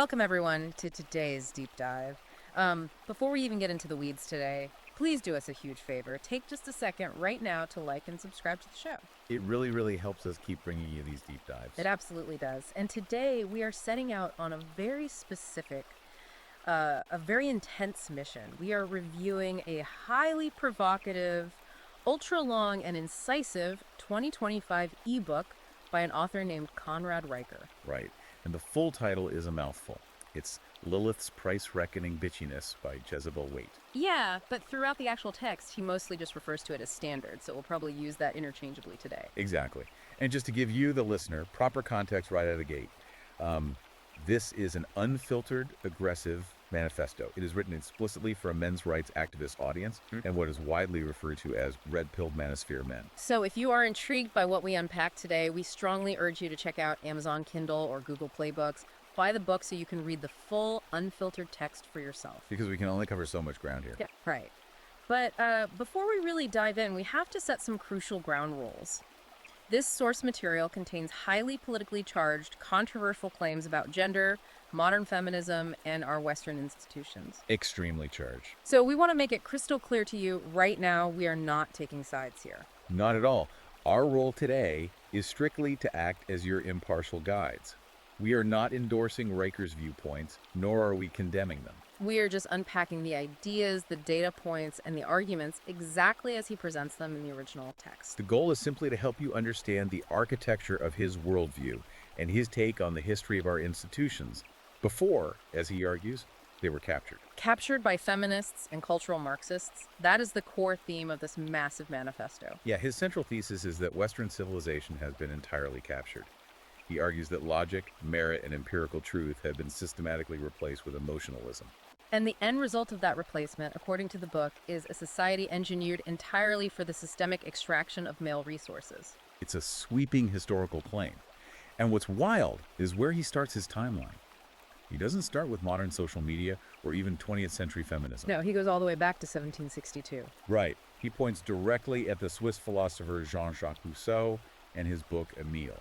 Welcome, everyone, to today's deep dive. Before we even get into the weeds today, please do us a huge favor. Take just a second right now to like and subscribe to the show. It really helps us keep bringing you these deep dives. It absolutely does. And today we are setting out on a very specific, a very intense mission. We are reviewing a highly provocative, ultra-long and incisive 2025 ebook by an author named Conrad Riker. Right. And the full title is a mouthful. It's Lilith's Price Reckoning Bitchiness by Jezebel Waite. Yeah, but throughout the actual text, he mostly just refers to it as standard, so we'll probably use that interchangeably today. Exactly. And just to give you, the listener, proper context right out of the gate, this is an unfiltered, aggressive manifesto. It is written explicitly for a men's rights activist audience and what is widely referred to as red-pilled manosphere men. So if you are intrigued by what we unpack today, we strongly urge you to check out Amazon Kindle or Google Play Books. Buy the book so you can read the full, unfiltered text for yourself. Because we can only cover so much ground here. Yeah, right. But before we really dive in, we have to set some crucial ground rules. This source material contains highly politically charged, controversial claims about gender, modern feminism, and our Western institutions. Extremely charged. So we want to make it crystal clear to you right now, we are not taking sides here. Not at all. Our role today is strictly to act as your impartial guides. We are not endorsing Riker's viewpoints, nor are we condemning them. We are just unpacking the ideas, the data points, and the arguments exactly as he presents them in the original text. The goal is simply to help you understand the architecture of his worldview and his take on the history of our institutions before, as he argues, they were captured. Captured by feminists and cultural Marxists, that is the core theme of this massive manifesto. Yeah, his central thesis is that Western civilization has been entirely captured. He argues that logic, merit, and empirical truth have been systematically replaced with emotionalism. And the end result of that replacement, according to the book, is a society engineered entirely for the systemic extraction of male resources. It's a sweeping historical claim. And what's wild is where he starts his timeline. He doesn't start with modern social media or even 20th century feminism. No, he goes all the way back to 1762. Right. He points directly at the Swiss philosopher Jean-Jacques Rousseau and his book Emile.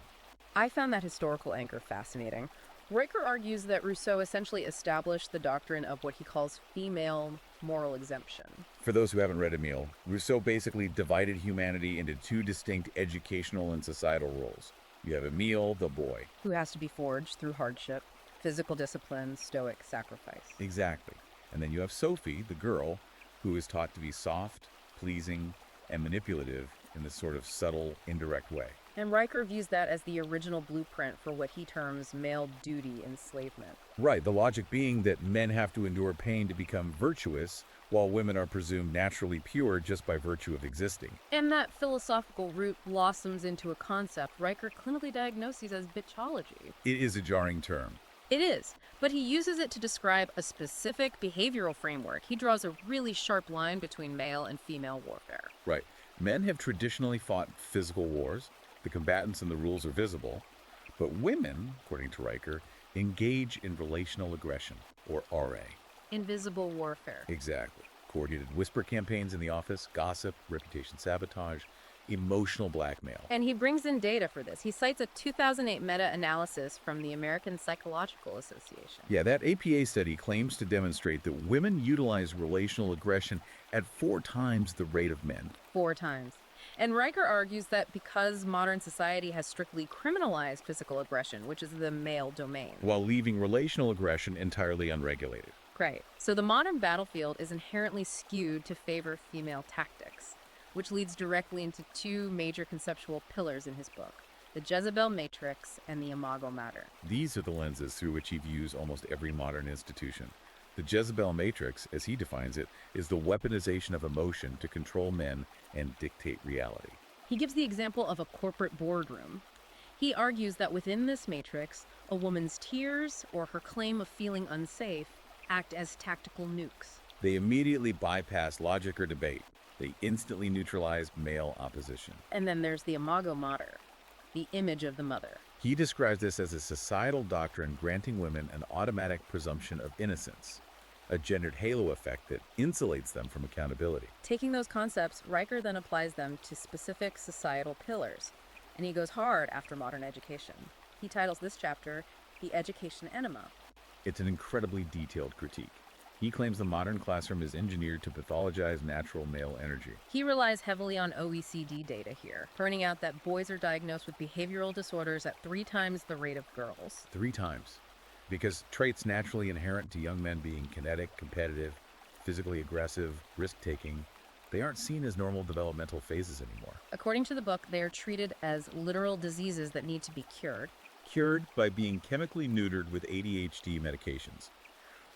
I found that historical anchor fascinating. Riker argues that Rousseau essentially established the doctrine of what he calls female moral exemption. For those who haven't read Emile, Rousseau basically divided humanity into two distinct educational and societal roles. You have Emile, the boy. Who has to be forged through hardship, physical discipline, stoic sacrifice. Exactly. And then you have Sophie, the girl, who is taught to be soft, pleasing, and manipulative in this sort of subtle, indirect way. And Riker views that as the original blueprint for what he terms male duty enslavement. Right, the logic being that men have to endure pain to become virtuous, while women are presumed naturally pure just by virtue of existing. And that philosophical root blossoms into a concept Riker clinically diagnoses as bitchology. It is a jarring term. It is, but he uses it to describe a specific behavioral framework. He draws a really sharp line between male and female warfare. Right. Men have traditionally fought physical wars. The combatants and the rules are visible. But women, according to Riker, engage in relational aggression, or RA. Invisible warfare. Exactly. Coordinated whisper campaigns in the office, gossip, reputation sabotage, emotional blackmail. And he brings in data for this. He cites a 2008 meta-analysis from the American Psychological Association. Yeah, that APA study claims to demonstrate that women utilize relational aggression at 4 times the rate of men. 4 times. And Riker argues that because modern society has strictly criminalized physical aggression, which is the male domain, while leaving relational aggression entirely unregulated. Right. So the modern battlefield is inherently skewed to favor female tactics, which leads directly into 2 major conceptual pillars in his book, the Jezebel matrix and the imago mater. These are the lenses through which he views almost every modern institution. The Jezebel matrix, as he defines it, is the weaponization of emotion to control men and dictate reality. He gives the example of a corporate boardroom. He argues that within this matrix, a woman's tears or her claim of feeling unsafe act as tactical nukes. They immediately bypass logic or debate. They instantly neutralize male opposition. And then there's the imago mater, the image of the mother. He describes this as a societal doctrine granting women an automatic presumption of innocence, a gendered halo effect that insulates them from accountability. Taking those concepts, Riker then applies them to specific societal pillars, and he goes hard after modern education. He titles this chapter, The Education Enema. It's an incredibly detailed critique. He claims the modern classroom is engineered to pathologize natural male energy. He relies heavily on OECD data here, pointing out that boys are diagnosed with behavioral disorders at 3 times the rate of girls. 3 times. Because traits naturally inherent to young men being kinetic, competitive, physically aggressive, risk-taking, they aren't seen as normal developmental phases anymore. According to the book, they are treated as literal diseases that need to be cured. Cured by being chemically neutered with ADHD medications.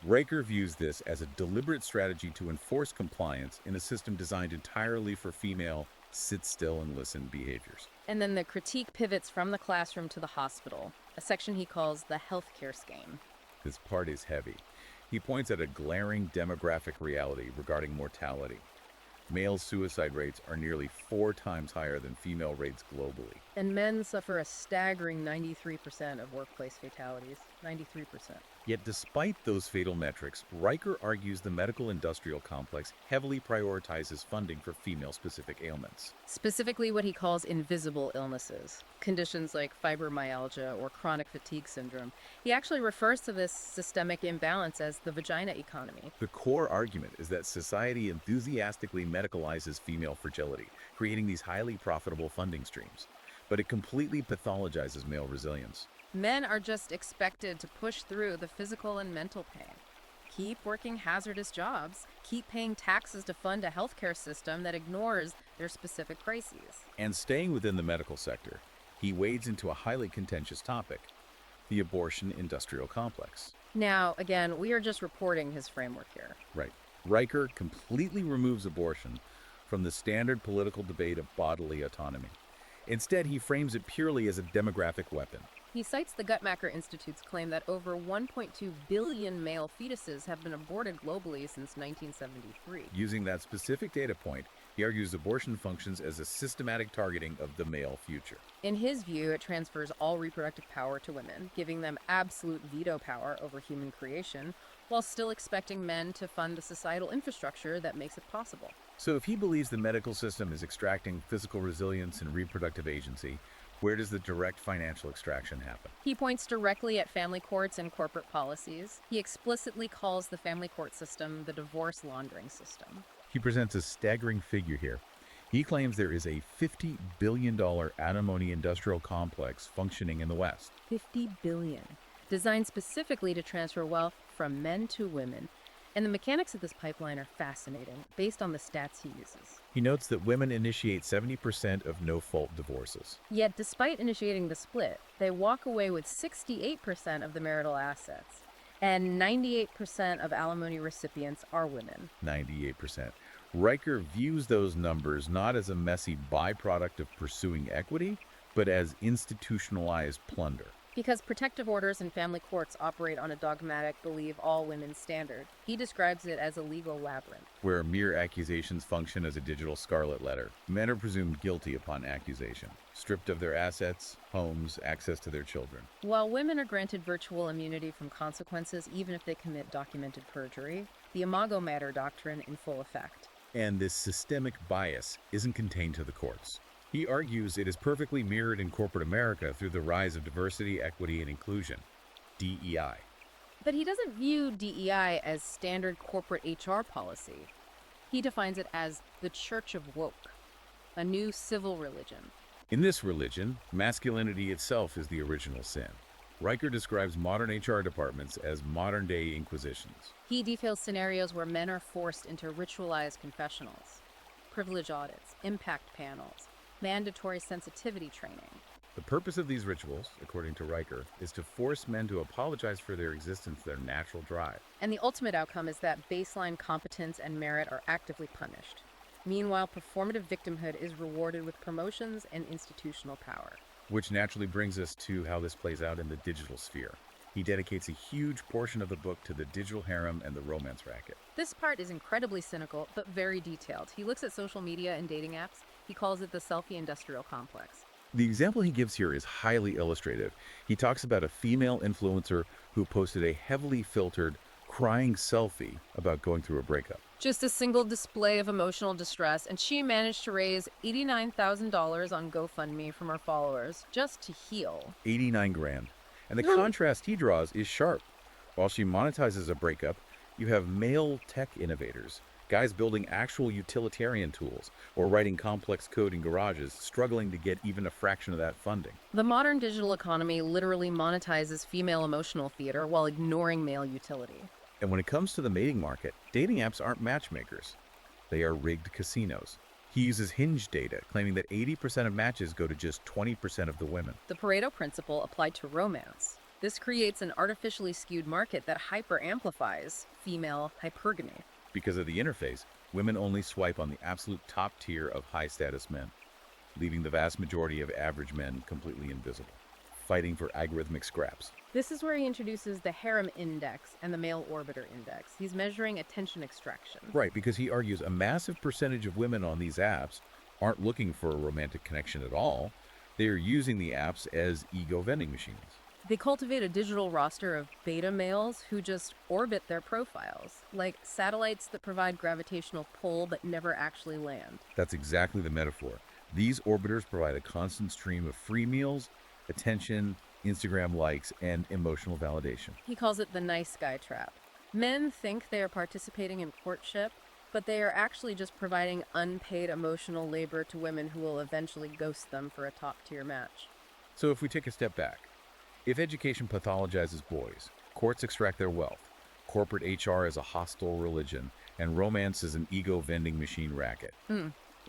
Riker views this as a deliberate strategy to enforce compliance in a system designed entirely for female sit-still-and-listen behaviors. And then the critique pivots from the classroom to the hospital, a section he calls the healthcare scheme. This part is heavy. He points at a glaring demographic reality regarding mortality. Male suicide rates are nearly 4 times higher than female rates globally. And men suffer a staggering 93% of workplace fatalities. 93%. Yet despite those fatal metrics, Riker argues the medical industrial complex heavily prioritizes funding for female-specific ailments. Specifically what he calls invisible illnesses, conditions like fibromyalgia or chronic fatigue syndrome. He actually refers to this systemic imbalance as the vagina economy. The core argument is that society enthusiastically medicalizes female fragility, creating these highly profitable funding streams. But it completely pathologizes male resilience. Men are just expected to push through the physical and mental pain. Keep working hazardous jobs. Keep paying taxes to fund a healthcare system that ignores their specific crises. And staying within the medical sector, he wades into a highly contentious topic, the abortion industrial complex. Now, again, we are just reporting his framework here. Right. Riker completely removes abortion from the standard political debate of bodily autonomy. Instead, he frames it purely as a demographic weapon. He cites the Guttmacher Institute's claim that over 1.2 billion male fetuses have been aborted globally since 1973. Using that specific data point, he argues abortion functions as a systematic targeting of the male future. In his view, it transfers all reproductive power to women, giving them absolute veto power over human creation, while still expecting men to fund the societal infrastructure that makes it possible. So if he believes the medical system is extracting physical resilience and reproductive agency, where does the direct financial extraction happen? He points directly at family courts and corporate policies. He explicitly calls the family court system the divorce laundering system. He presents a staggering figure here. He claims there is a $50 billion alimony industrial complex functioning in the West. $50 billion, designed specifically to transfer wealth from men to women. And the mechanics of this pipeline are fascinating, based on the stats he uses. He notes that women initiate 70% of no-fault divorces. Yet, despite initiating the split, they walk away with 68% of the marital assets. And 98% of alimony recipients are women. 98%. Riker views those numbers not as a messy byproduct of pursuing equity, but as institutionalized plunder. Because protective orders and family courts operate on a dogmatic believe all women standard, he describes it as a legal labyrinth. Where mere accusations function as a digital scarlet letter, men are presumed guilty upon accusation, stripped of their assets, homes, access to their children. While women are granted virtual immunity from consequences even if they commit documented perjury, the imago mater doctrine in full effect. And this systemic bias isn't contained to the courts. He argues it is perfectly mirrored in corporate America through the rise of diversity, equity, and inclusion, DEI. But he doesn't view DEI as standard corporate HR policy. He defines it as the Church of Woke, a new civil religion. In this religion, masculinity itself is the original sin. Riker describes modern HR departments as modern-day inquisitions. He details scenarios where men are forced into ritualized confessionals, privilege audits, impact panels, mandatory sensitivity training. The purpose of these rituals, according to Riker, is to force men to apologize for their existence, their natural drive. And the ultimate outcome is that baseline competence and merit are actively punished. Meanwhile, performative victimhood is rewarded with promotions and institutional power. Which naturally brings us to how this plays out in the digital sphere. He dedicates a huge portion of the book to the digital harem and the romance racket. This part is incredibly cynical, but very detailed. He looks at social media and dating apps. He calls it the selfie industrial complex. The example he gives here is highly illustrative. He talks about a female influencer who posted a heavily filtered, crying selfie about going through a breakup. Just a single display of emotional distress, and she managed to raise $89,000 on GoFundMe from her followers just to heal. 89 grand. And the contrast he draws is sharp. While she monetizes a breakup, you have male tech innovators, guys building actual utilitarian tools or writing complex code in garages, struggling to get even a fraction of that funding. The modern digital economy literally monetizes female emotional theater while ignoring male utility. And when it comes to the mating market, dating apps aren't matchmakers. They are rigged casinos. He uses Hinge data, claiming that 80% of matches go to just 20% of the women. The Pareto principle applied to romance. This creates an artificially skewed market that hyper-amplifies female hypergamy. Because of the interface, women only swipe on the absolute top tier of high-status men, leaving the vast majority of average men completely invisible, fighting for algorithmic scraps. This is where he introduces the harem index and the male orbiter index. He's measuring attention extraction. Right, because he argues a massive percentage of women on these apps aren't looking for a romantic connection at all. They are using the apps as ego vending machines. They cultivate a digital roster of beta males who just orbit their profiles, like satellites that provide gravitational pull but never actually land. That's exactly the metaphor. These orbiters provide a constant stream of free meals, attention, Instagram likes, and emotional validation. He calls it the nice guy trap. Men think they are participating in courtship, but they are actually just providing unpaid emotional labor to women who will eventually ghost them for a top-tier match. So if we take a step back, if education pathologizes boys, courts extract their wealth, corporate HR is a hostile religion, and romance is an ego vending machine racket,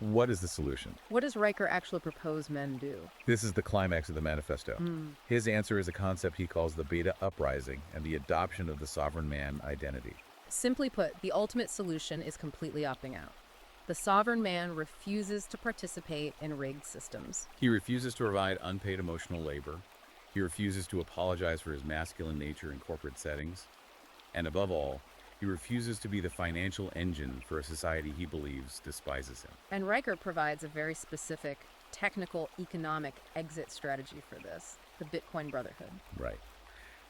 what is the solution? What does Riker actually propose men do? This is the climax of the manifesto. His answer is a concept he calls the beta uprising and the adoption of the sovereign man identity. Simply put, the ultimate solution is completely opting out. The sovereign man refuses to participate in rigged systems. He refuses to provide unpaid emotional labor. He refuses to apologize for his masculine nature in corporate settings. And above all, he refuses to be the financial engine for a society he believes despises him. And Riker provides a very specific technical economic exit strategy for this, the Bitcoin Brotherhood. Right.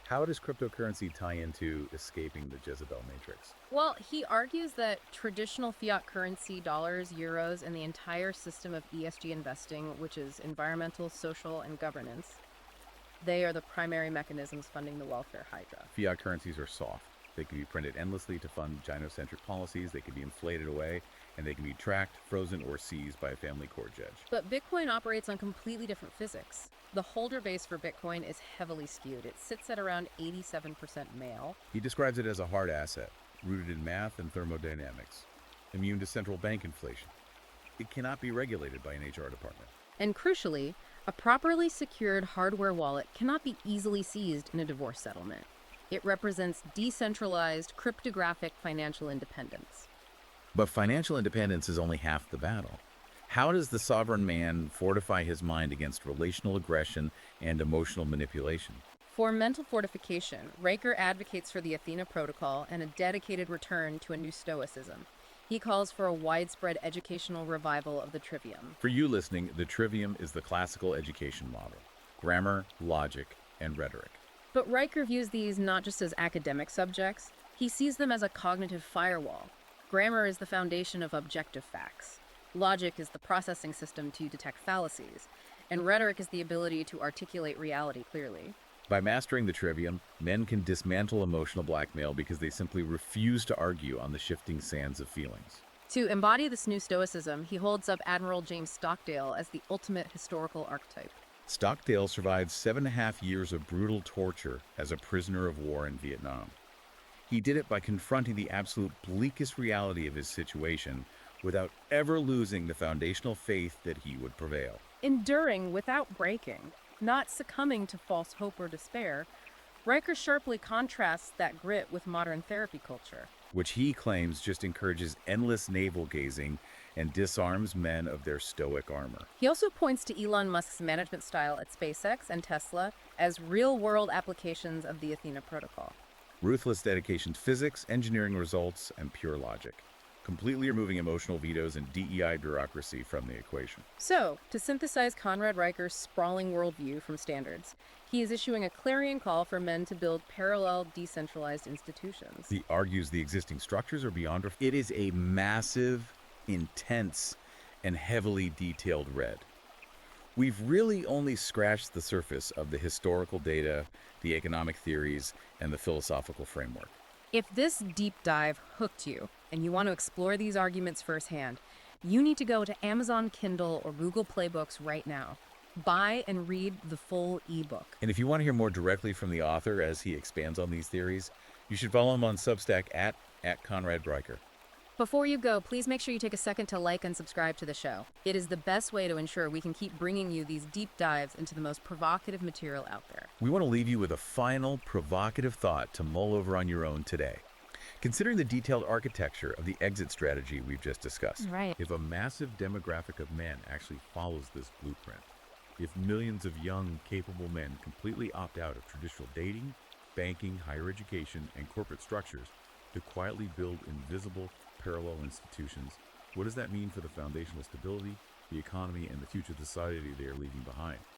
How does cryptocurrency tie into escaping the Jezebel matrix? Well, he argues that traditional fiat currency, dollars, euros, and the entire system of ESG investing, which is environmental, social, and governance, they are the primary mechanisms funding the welfare hydra. Fiat currencies are soft. They can be printed endlessly to fund gynocentric policies, they can be inflated away, and they can be tracked, frozen, or seized by a family court judge. But Bitcoin operates on completely different physics. The holder base for Bitcoin is heavily skewed. It sits at around 87% male. He describes it as a hard asset, rooted in math and thermodynamics, immune to central bank inflation. It cannot be regulated by an HR department. And crucially, a properly secured hardware wallet cannot be easily seized in a divorce settlement. It represents decentralized, cryptographic financial independence. But financial independence is only half the battle. How does the sovereign man fortify his mind against relational aggression and emotional manipulation? For mental fortification, Riker advocates for the Athena Protocol and a dedicated return to a new Stoicism. He calls for a widespread educational revival of the trivium. For you listening, the trivium is the classical education model: grammar, logic, and rhetoric. But Riker views these not just as academic subjects. He sees them as a cognitive firewall. Grammar is the foundation of objective facts. Logic is the processing system to detect fallacies. And rhetoric is the ability to articulate reality clearly. By mastering the trivium, men can dismantle emotional blackmail because they simply refuse to argue on the shifting sands of feelings. To embody this new Stoicism, he holds up Admiral James Stockdale as the ultimate historical archetype. Stockdale survived 7.5 years of brutal torture as a prisoner of war in Vietnam. He did it by confronting the absolute bleakest reality of his situation without ever losing the foundational faith that he would prevail. Enduring without breaking, not succumbing to false hope or despair, Riker sharply contrasts that grit with modern therapy culture, which he claims just encourages endless navel-gazing and disarms men of their stoic armor. He also points to Elon Musk's management style at SpaceX and Tesla as real-world applications of the Athena Protocol. Ruthless dedication to physics, engineering results, and pure logic, completely removing emotional vetoes and DEI bureaucracy from the equation. So, to synthesize Conrad Riker's sprawling worldview from standards, he is issuing a clarion call for men to build parallel, decentralized institutions. He argues the existing structures are beyond it is a massive, intense, and heavily detailed read. We've really only scratched the surface of the historical data, the economic theories, and the philosophical framework. If this deep dive hooked you and you want to explore these arguments firsthand, you need to go to Amazon Kindle or Google Play Books right now. Buy and read the full ebook. And if you want to hear more directly from the author as he expands on these theories, you should follow him on Substack at Conrad Breicher. Before you go, please make sure you take a second to like and subscribe to the show. It is the best way to ensure we can keep bringing you these deep dives into the most provocative material out there. We want to leave you with a final provocative thought to mull over on your own today. Considering the detailed architecture of the exit strategy we've just discussed, Right. if a massive demographic of men actually follows this blueprint, if millions of young, capable men completely opt out of traditional dating, banking, higher education, and corporate structures to quietly build invisible, parallel institutions, what does that mean for the foundational stability, the economy, and the future society they are leaving behind?